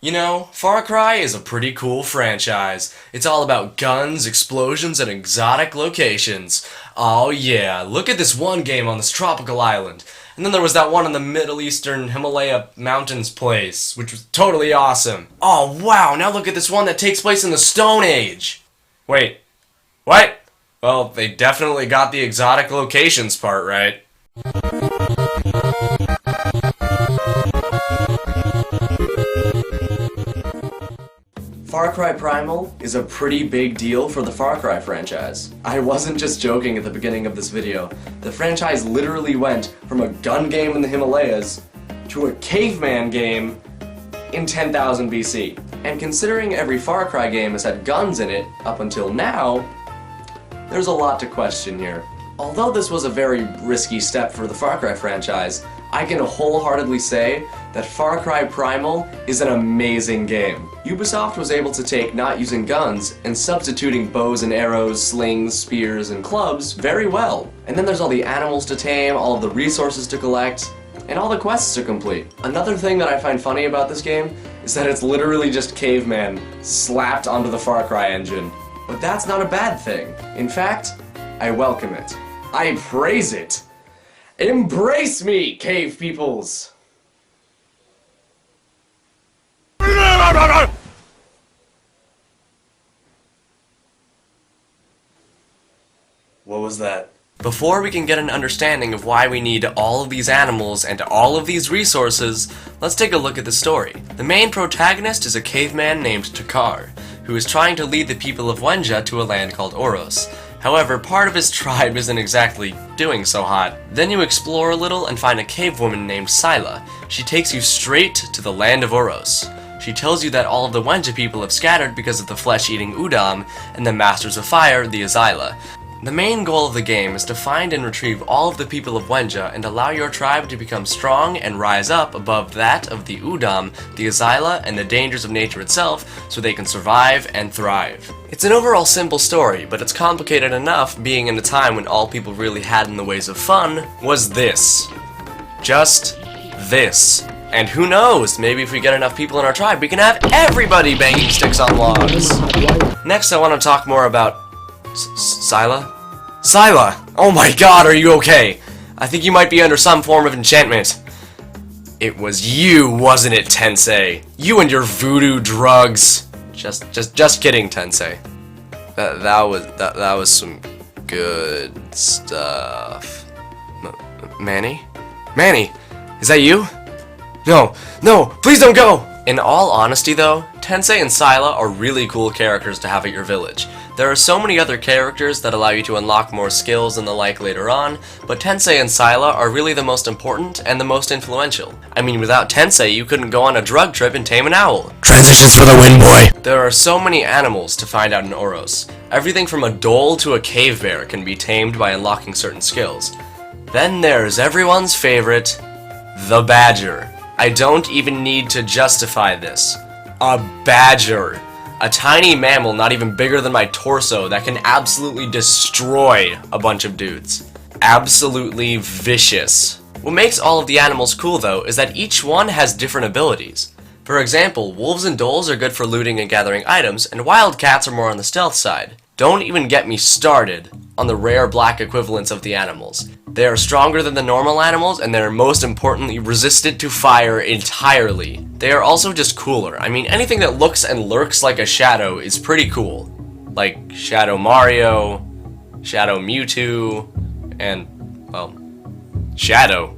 You know, Far Cry is a pretty cool franchise. It's all about guns, explosions, and exotic locations. Oh yeah, look at this one game on this tropical island. And then there was that one in the Middle Eastern Himalaya mountains place, which was totally awesome. Oh wow, now look at this one that takes place in the Stone Age. Wait, what? Well, they definitely got the exotic locations part right. Far Cry Primal is a pretty big deal for the Far Cry franchise. I wasn't just joking at the beginning of this video. The franchise literally went from a gun game in the Himalayas to a caveman game in 10,000 BC. And considering every Far Cry game has had guns in it up until now, there's a lot to question here. Although this was a very risky step for the Far Cry franchise, I can wholeheartedly say that Far Cry Primal is an amazing game. Ubisoft was able to take not using guns and substituting bows and arrows, slings, spears, and clubs very well. And then there's all the animals to tame, all of the resources to collect, and all the quests to complete. Another thing that I find funny about this game is that it's literally just caveman slapped onto the Far Cry engine. But that's not a bad thing. In fact, I welcome it. I praise it. Embrace me, cave peoples! What was that? Before we can get an understanding of why we need all of these animals and all of these resources, let's take a look at the story. The main protagonist is a caveman named Takar, who is trying to lead the people of Wenja to a land called Oros. However, part of his tribe isn't exactly doing so hot. Then you explore a little and find a cave woman named Scylla. She takes you straight to the land of Oros. She tells you that all of the Wenja people have scattered because of the flesh-eating Udam and the Masters of Fire, the Azila. The main goal of the game is to find and retrieve all of the people of Wenja and allow your tribe to become strong and rise up above that of the Udam, the Azila, and the dangers of nature itself so they can survive and thrive. It's an overall simple story, but it's complicated enough being in a time when all people really had in the ways of fun was this. Just this. And who knows, maybe if we get enough people in our tribe, we can have everybody banging sticks on logs. Next, I want to talk more about Scylla? Scylla! Oh my god, are you okay? I think you might be under some form of enchantment. It was you, wasn't it, Tensei? You and your voodoo drugs. Just kidding, Tensei. That was some good stuff. Manny? Manny, is that you? No, please don't go! In all honesty though, Tensei and Scylla are really cool characters to have at your village. There are so many other characters that allow you to unlock more skills and the like later on, but Tensei and Scylla are really the most important and the most influential. I mean, without Tensei, you couldn't go on a drug trip and tame an owl. Transitions for the win, boy! There are so many animals to find out in Oros. Everything from a dhole to a cave bear can be tamed by unlocking certain skills. Then there's everyone's favorite, the badger. I don't even need to justify this. A badger. A tiny mammal not even bigger than my torso that can absolutely destroy a bunch of dudes. Absolutely vicious. What makes all of the animals cool though is that each one has different abilities. For example, wolves and dholes are good for looting and gathering items, and wildcats are more on the stealth side. Don't even get me started on the rare black equivalents of the animals. They are stronger than the normal animals, and they are most importantly resistant to fire entirely. They are also just cooler. I mean, anything that looks and lurks like a shadow is pretty cool. Like Shadow Mario, Shadow Mewtwo, and, well, Shadow.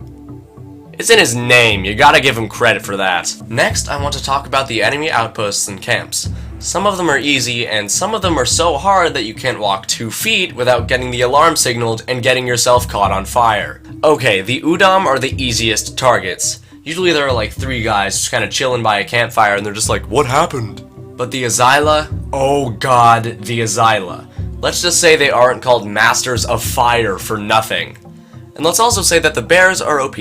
It's in his name, you gotta give him credit for that. Next, I want to talk about the enemy outposts and camps. Some of them are easy, and some of them are so hard that you can't walk 2 feet without getting the alarm signaled and getting yourself caught on fire. Okay, the Udam are the easiest targets. Usually there are like 3 guys just kind of chilling by a campfire and they're just like, what happened? But the Azila? Oh god, the Azila. Let's just say they aren't called Masters of Fire for nothing. And let's also say that the bears are OP.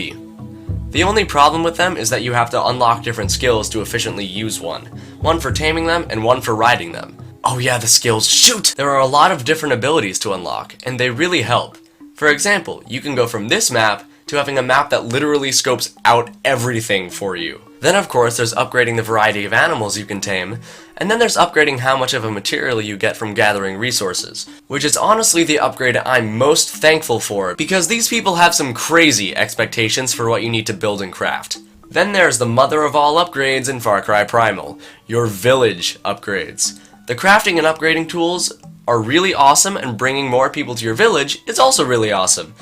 The only problem with them is that you have to unlock different skills to efficiently use one. One for taming them, and one for riding them. Oh yeah, the skills, shoot! There are a lot of different abilities to unlock, and they really help. For example, you can go from this map to having a map that literally scopes out everything for you. Then of course there's upgrading the variety of animals you can tame, and then there's upgrading how much of a material you get from gathering resources, which is honestly the upgrade I'm most thankful for, because these people have some crazy expectations for what you need to build and craft. Then there's the mother of all upgrades in Far Cry Primal, your village upgrades. The crafting and upgrading tools are really awesome, and bringing more people to your village is also really awesome.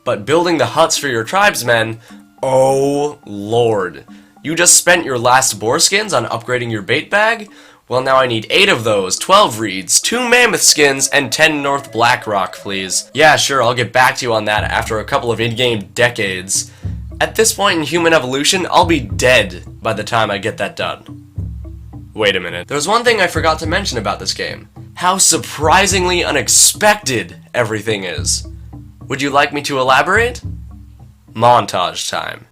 But building the huts for your tribesmen, oh lord. You just spent your last boar skins on upgrading your bait bag? Well, now I need 8 of those, 12 reeds, 2 mammoth skins, and 10 North Blackrock, please. Yeah, sure, I'll get back to you on that after a couple of in-game decades. At this point in human evolution, I'll be dead by the time I get that done. Wait a minute. There's one thing I forgot to mention about this game. How surprisingly unexpected everything is. Would you like me to elaborate? Montage time.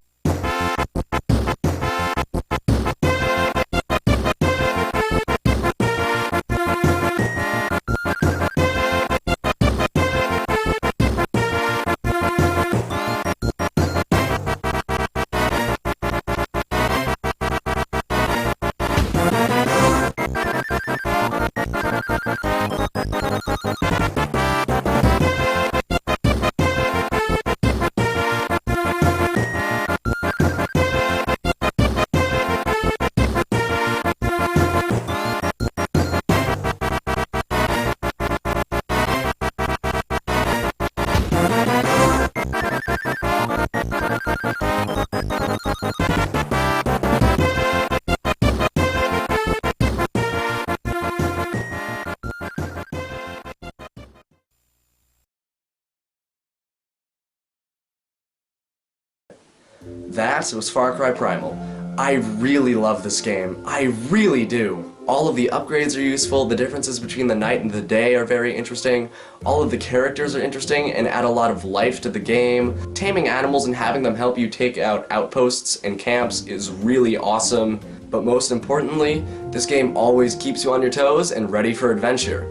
That was Far Cry Primal. I really love this game. I really do. All of the upgrades are useful, the differences between the night and the day are very interesting, all of the characters are interesting and add a lot of life to the game. Taming animals and having them help you take out outposts and camps is really awesome, but most importantly, this game always keeps you on your toes and ready for adventure.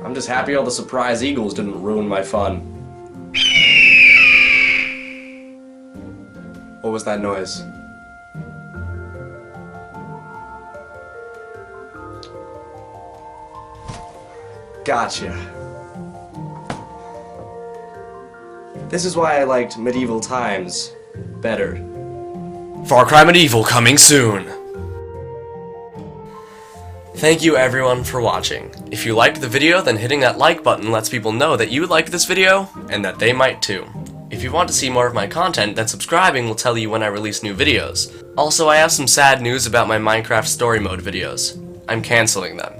I'm just happy all the surprise eagles didn't ruin my fun. What was that noise? Gotcha. This is why I liked Medieval Times better. Far Cry Medieval coming soon! Thank you everyone for watching. If you liked the video, then hitting that like button lets people know that you liked this video, and that they might too. If you want to see more of my content, then subscribing will tell you when I release new videos. Also, I have some sad news about my Minecraft Story Mode videos. I'm canceling them.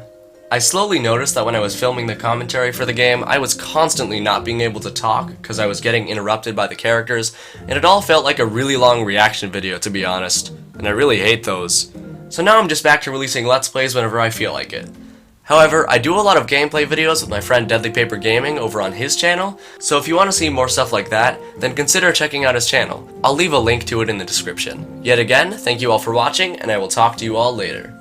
I slowly noticed that when I was filming the commentary for the game, I was constantly not being able to talk because I was getting interrupted by the characters, and it all felt like a really long reaction video, to be honest, and I really hate those. So now I'm just back to releasing Let's Plays whenever I feel like it. However, I do a lot of gameplay videos with my friend Deadlypaper Gaming over on his channel, so if you want to see more stuff like that, then consider checking out his channel. I'll leave a link to it in the description. Yet again, thank you all for watching, and I will talk to you all later.